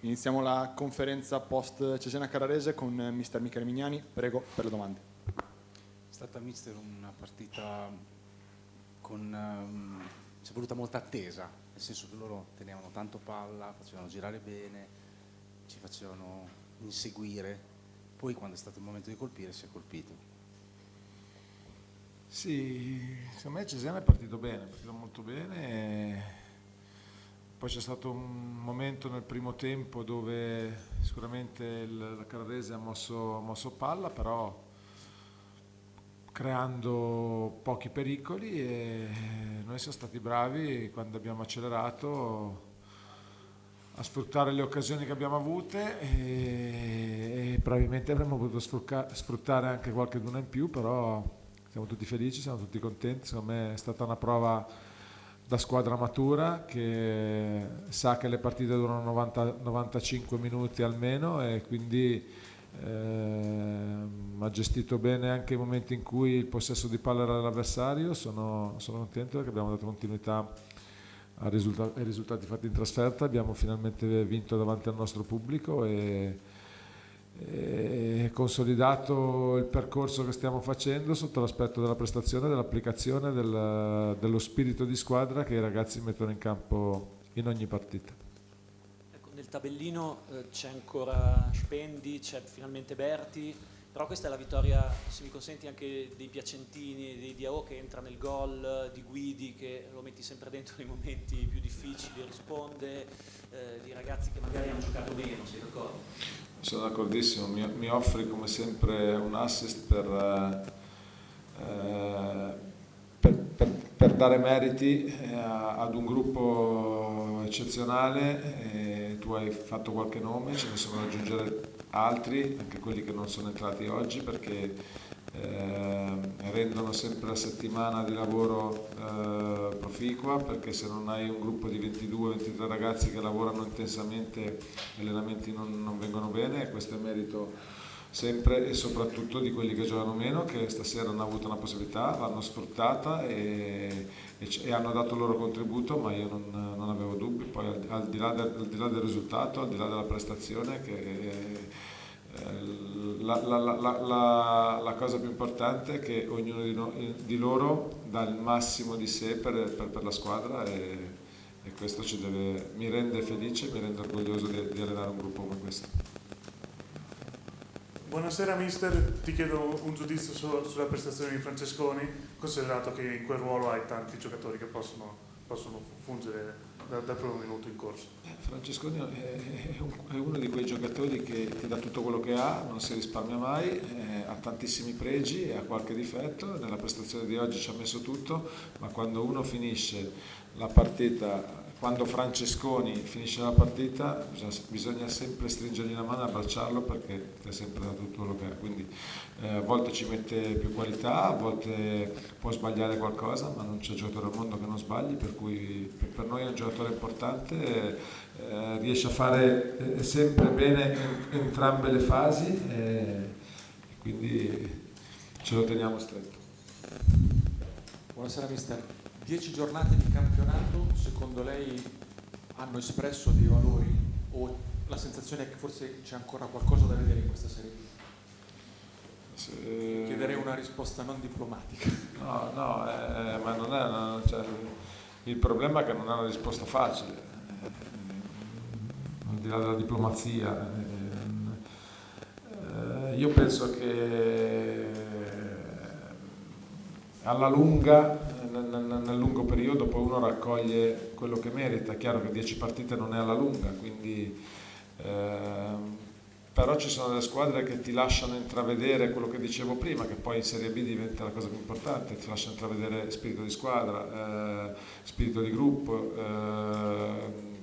Iniziamo la conferenza post Cesena Carrarese con mister Michele Mignani, prego per le domande. È stata mister una partita con ci è voluta molta attesa, nel senso che loro tenevano tanto palla, facevano girare bene, ci facevano inseguire, poi quando è stato il momento di colpire si è colpito. Sì, secondo me Cesena è partito bene, è partito molto bene. Poi c'è stato un momento nel primo tempo dove sicuramente la Carrarese ha mosso palla, però creando pochi pericoli, e noi siamo stati bravi quando abbiamo accelerato a sfruttare le occasioni che abbiamo avute, e probabilmente avremmo potuto sfruttare anche qualcuna in più, però siamo tutti felici, siamo tutti contenti. Secondo me è stata una prova da squadra matura che sa che le partite durano 90-95 minuti almeno, e quindi ha gestito bene anche i momenti in cui il possesso di palla era dell'avversario. Sono contento perché abbiamo dato continuità ai risultati fatti in trasferta, abbiamo finalmente vinto davanti al nostro pubblico e consolidato il percorso che stiamo facendo sotto l'aspetto della prestazione, dell'applicazione, dello spirito di squadra che i ragazzi mettono in campo in ogni partita. Ecco, nel tabellino c'è ancora Spendi, c'è finalmente Berti, però questa è la vittoria, se mi consenti, anche dei Piacentini, dei Diao che entra nel gol, di Guidi che lo metti sempre dentro nei momenti più difficili, risponde, di ragazzi che magari hanno giocato meno, sei d'accordo? Sono d'accordissimo, mi offri come sempre un assist per dare meriti ad un gruppo eccezionale. Tu hai fatto qualche nome, ce ne sono da aggiungere altri, anche quelli che non sono entrati oggi, perché rendono sempre la settimana di lavoro proficua, perché se non hai un gruppo di 22-23 ragazzi che lavorano intensamente gli allenamenti non vengono bene, e questo è merito sempre e soprattutto di quelli che giocano meno, che stasera hanno avuto una possibilità, l'hanno sfruttata e hanno dato il loro contributo, ma io non avevo dubbi. Poi al di là del risultato, al di là della prestazione, che la cosa più importante è che ognuno di loro dà il massimo di sé per la squadra, e questo mi rende felice, mi rende orgoglioso di allenare un gruppo come questo. Buonasera mister, ti chiedo un giudizio sulla prestazione di Francesconi, considerato che in quel ruolo hai tanti giocatori che possono fungere dal primo minuto in corso. Francesconi è uno di quei giocatori che ti dà tutto quello che ha, non si risparmia mai, ha tantissimi pregi e ha qualche difetto. Nella prestazione di oggi ci ha messo tutto, ma quando uno finisce la partita, quando Francesconi finisce la partita, bisogna sempre stringergli la mano e abbracciarlo, perché ti ha sempre dato tutto quello che è. Quindi a volte ci mette più qualità, a volte può sbagliare qualcosa, ma non c'è giocatore al mondo che non sbagli, per cui per noi è un giocatore importante, riesce a fare sempre bene entrambe le fasi, e quindi ce lo teniamo stretto. Buonasera mister, 10 giornate di campionato, secondo lei hanno espresso dei valori, o la sensazione è che forse c'è ancora qualcosa da vedere in questa Serie B? Chiederei una risposta non diplomatica. No, ma non è, cioè, il problema è che non è una risposta facile, al di là della diplomazia. Io penso che alla lunga, nel lungo periodo, poi uno raccoglie quello che merita. È chiaro che 10 partite non è alla lunga, quindi però ci sono delle squadre che ti lasciano intravedere quello che dicevo prima, che poi in Serie B diventa la cosa più importante, ti lasciano intravedere spirito di squadra, spirito di gruppo,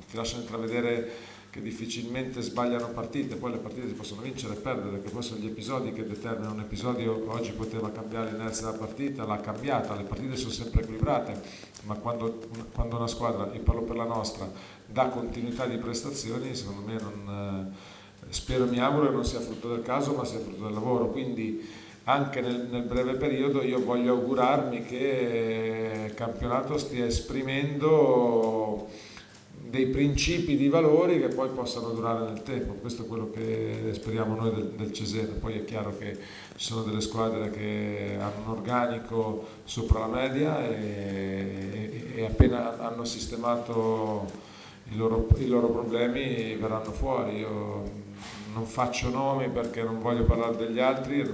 ti lasciano intravedere che difficilmente sbagliano partite. Poi le partite si possono vincere e perdere, perché poi sono gli episodi che determinano. Un episodio oggi poteva cambiare l'inerzia della partita, l'ha cambiata. Le partite sono sempre equilibrate, ma quando una squadra, io parlo per la nostra, dà continuità di prestazioni, secondo me spero, mi auguro che non sia frutto del caso, ma sia frutto del lavoro. Quindi anche nel breve periodo io voglio augurarmi che il campionato stia esprimendo dei principi di valori che poi possano durare nel tempo. Questo è quello che speriamo noi del Cesena. Poi è chiaro che ci sono delle squadre che hanno un organico sopra la media e appena hanno sistemato i loro problemi verranno fuori. Io non faccio nomi perché non voglio parlare degli altri,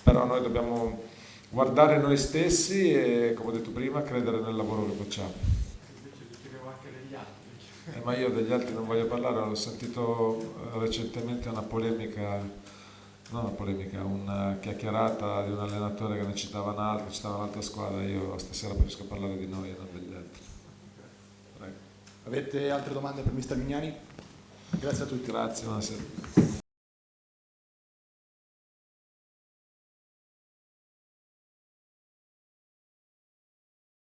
però noi dobbiamo guardare noi stessi e, come ho detto prima, credere nel lavoro che facciamo. Ma io degli altri non voglio parlare. Ho sentito recentemente una chiacchierata di un allenatore che ne citava un'altra squadra. Io stasera preferisco parlare di noi e non degli altri. Prego. Avete altre domande per mister Mignani? Grazie a tutti. Grazie, buonasera.